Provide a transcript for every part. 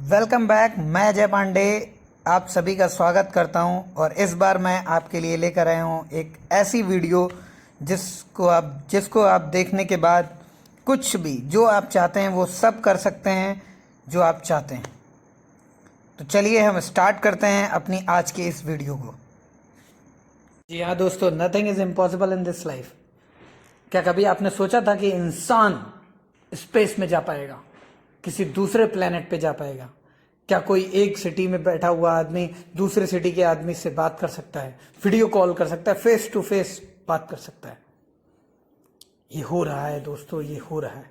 Welcome back. मैं अजय पांडे आप सभी का स्वागत करता हूं और इस बार मैं आपके लिए लेकर आया हूं एक ऐसी वीडियो जिसको आप देखने के बाद कुछ भी जो आप चाहते हैं वो सब कर सकते हैं जो आप चाहते हैं। तो चलिए हम स्टार्ट करते हैं अपनी आज की इस वीडियो को। जी हाँ दोस्तों, nothing is impossible in this life. क्या कभी आपने सोचा था कि इंसान स्पेस में जा पाएगा, किसी दूसरे प्लेनेट पे जा पाएगा? क्या कोई एक सिटी में बैठा हुआ आदमी दूसरे सिटी के आदमी से बात कर सकता है, वीडियो कॉल कर सकता है, फेस टू फेस बात कर सकता है? ये हो रहा है दोस्तों, ये हो रहा है।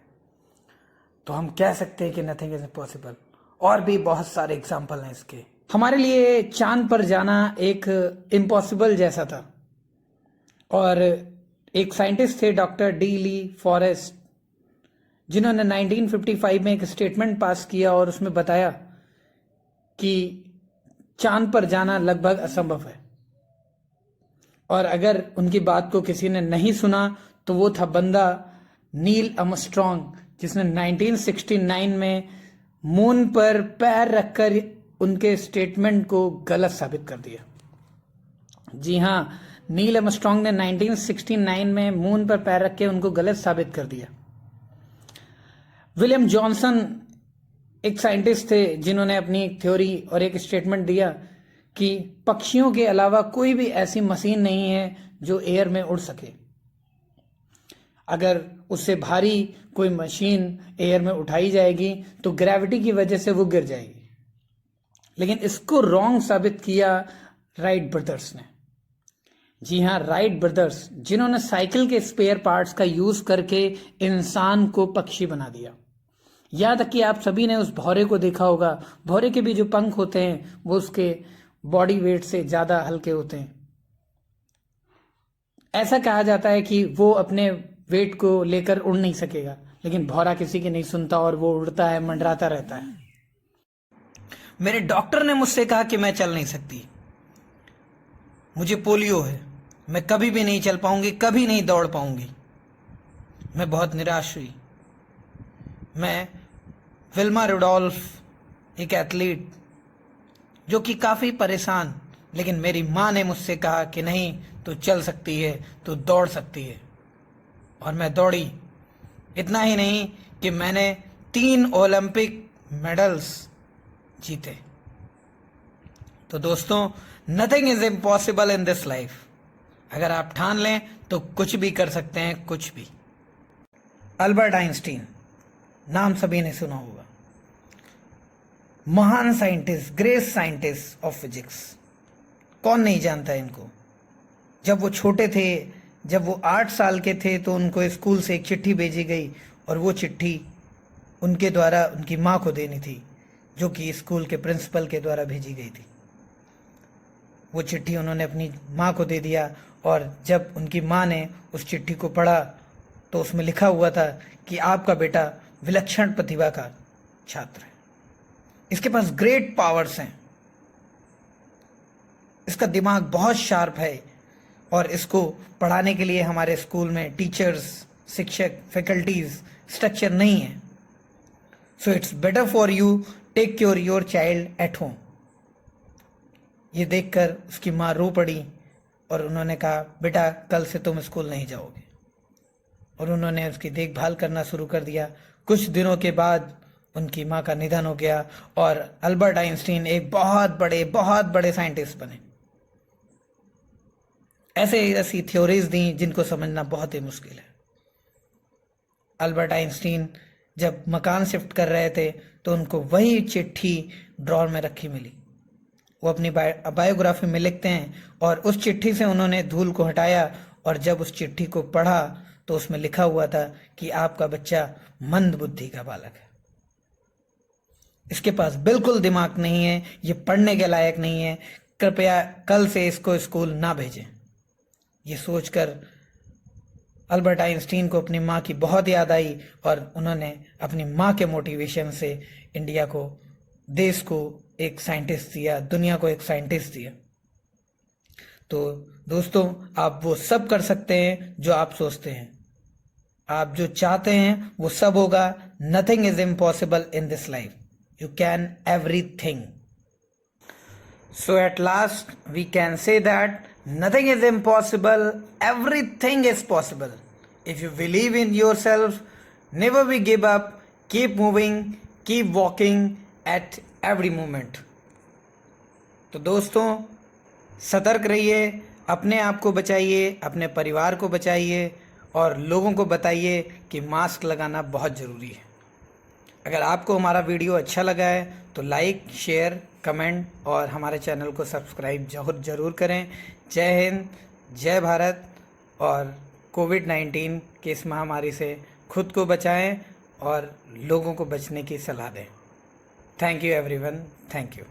तो हम कह सकते हैं कि नथिंग इज इम्पॉसिबल। और भी बहुत सारे एग्जाम्पल हैं इसके। हमारे लिए चांद पर जाना एक इम्पॉसिबल जैसा था। और एक साइंटिस्ट थे डॉक्टर डी ली फॉरेस्ट, जिन्होंने 1955 में एक स्टेटमेंट पास किया और उसमें बताया कि चांद पर जाना लगभग असंभव है। और अगर उनकी बात को किसी ने नहीं सुना तो वो था बंदा नील आर्मस्ट्रॉन्ग, जिसने 1969 में मून पर पैर रखकर उनके स्टेटमेंट को गलत साबित कर दिया। जी हाँ, नील आर्मस्ट्रॉन्ग ने 1969 में मून पर पैर रख के उनको गलत साबित कर दिया। विलियम जॉनसन एक साइंटिस्ट थे जिन्होंने अपनी एक थ्योरी और एक स्टेटमेंट दिया कि पक्षियों के अलावा कोई भी ऐसी मशीन नहीं है जो एयर में उड़ सके। अगर उससे भारी कोई मशीन एयर में उठाई जाएगी तो ग्रेविटी की वजह से वो गिर जाएगी। लेकिन इसको रॉन्ग साबित किया राइट ब्रदर्स ने। जी हाँ, राइट ब्रदर्स, जिन्होंने साइकिल के स्पेयर पार्ट्स का यूज करके इंसान को पक्षी बना दिया। याद तक कि आप सभी ने उस भौरे को देखा होगा। भौरे के भी जो पंख होते हैं वो उसके बॉडी वेट से ज्यादा हल्के होते हैं। ऐसा कहा जाता है कि वो अपने वेट को लेकर उड़ नहीं सकेगा, लेकिन भौरा किसी की नहीं सुनता और वो उड़ता है, मंडराता रहता है। मेरे डॉक्टर ने मुझसे कहा कि मैं चल नहीं सकती, मुझे पोलियो है, मैं कभी भी नहीं चल पाऊंगी, कभी नहीं दौड़ पाऊंगी। मैं बहुत निराश हुई। मैं विल्मा रुडोल्फ, एक एथलीट जो कि काफ़ी परेशान, लेकिन मेरी माँ ने मुझसे कहा कि नहीं, तू चल सकती है, तू दौड़ सकती है। और मैं दौड़ी। इतना ही नहीं कि मैंने 3 ओलंपिक मेडल्स जीते। तो दोस्तों, nothing is impossible in this life. अगर आप ठान लें तो कुछ भी कर सकते हैं, कुछ भी। अल्बर्ट आइंस्टीन, नाम सभी ने सुना होगा। महान scientist, great scientist of physics. कौन नहीं जानता इनको। जब वो छोटे थे, जब वो 8 साल के थे, तो उनको स्कूल से एक चिट्ठी भेजी गई और वो चिट्ठी उनके द्वारा उनकी माँ को देनी थी, जो कि स्कूल के प्रिंसिपल के द्वारा भेजी गई थी। वो चिट्ठी उन्होंने अपनी माँ को दे दिया और जब उनकी माँ ने उस चिट्ठी को पढ़ा तो उसमें लिखा हुआ था कि आपका बेटा विलक्षण प्रतिभा का छात्र है, इसके पास ग्रेट पावर्स हैं, इसका दिमाग बहुत शार्प है और इसको पढ़ाने के लिए हमारे स्कूल में टीचर्स, शिक्षक, फैकल्टीज, स्ट्रक्चर नहीं है। So it's better for you take care your child at home. ये देखकर उसकी माँ रो पड़ी और उन्होंने कहा, बेटा कल से तुम स्कूल नहीं जाओगे। और उन्होंने उसकी देखभाल करना शुरू कर दिया। कुछ दिनों के बाद उनकी माँ का निधन हो गया और अल्बर्ट आइंस्टीन एक बहुत बड़े साइंटिस्ट बने। ऐसी थ्योरीज दी जिनको समझना बहुत ही मुश्किल है। अल्बर्ट आइंस्टीन जब मकान शिफ्ट कर रहे थे तो उनको वही चिट्ठी ड्रॉर में रखी मिली। वो अपनी बायोग्राफी में लिखते हैं, और उस चिट्ठी से उन्होंने धूल को हटाया और जब उस चिट्ठी को पढ़ा तो उसमें लिखा हुआ था कि आपका बच्चा मंद बुद्धि का बालक है, इसके पास बिल्कुल दिमाग नहीं है, ये पढ़ने के लायक नहीं है, कृपया कल से इसको स्कूल ना भेजें। ये सोचकर अल्बर्ट आइंस्टीन को अपनी माँ की बहुत याद आई और उन्होंने अपनी माँ के मोटिवेशन से इंडिया को, देश को एक साइंटिस्ट दिया, दुनिया को एक साइंटिस्ट दिया। तो दोस्तों, आप वो सब कर सकते हैं जो आप सोचते हैं। आप जो चाहते हैं वो सब होगा। Nothing is impossible in this life. you can everything. So at last we can say that nothing is impossible, everything is possible. If you believe in yourself, never be give up, keep moving, keep walking at every moment. तो दोस्तों सतर्क रहिए, अपने आप को बचाइए, अपने परिवार को बचाइए और लोगों को बताइए कि मास्क लगाना बहुत ज़रूरी है। अगर आपको हमारा वीडियो अच्छा लगा है तो लाइक, शेयर, कमेंट और हमारे चैनल को सब्सक्राइब ज़रूर करें। जय हिंद, जय भारत और कोविड-19 की इस महामारी से खुद को बचाएं और लोगों को बचने की सलाह दें। Thank you everyone, thank you.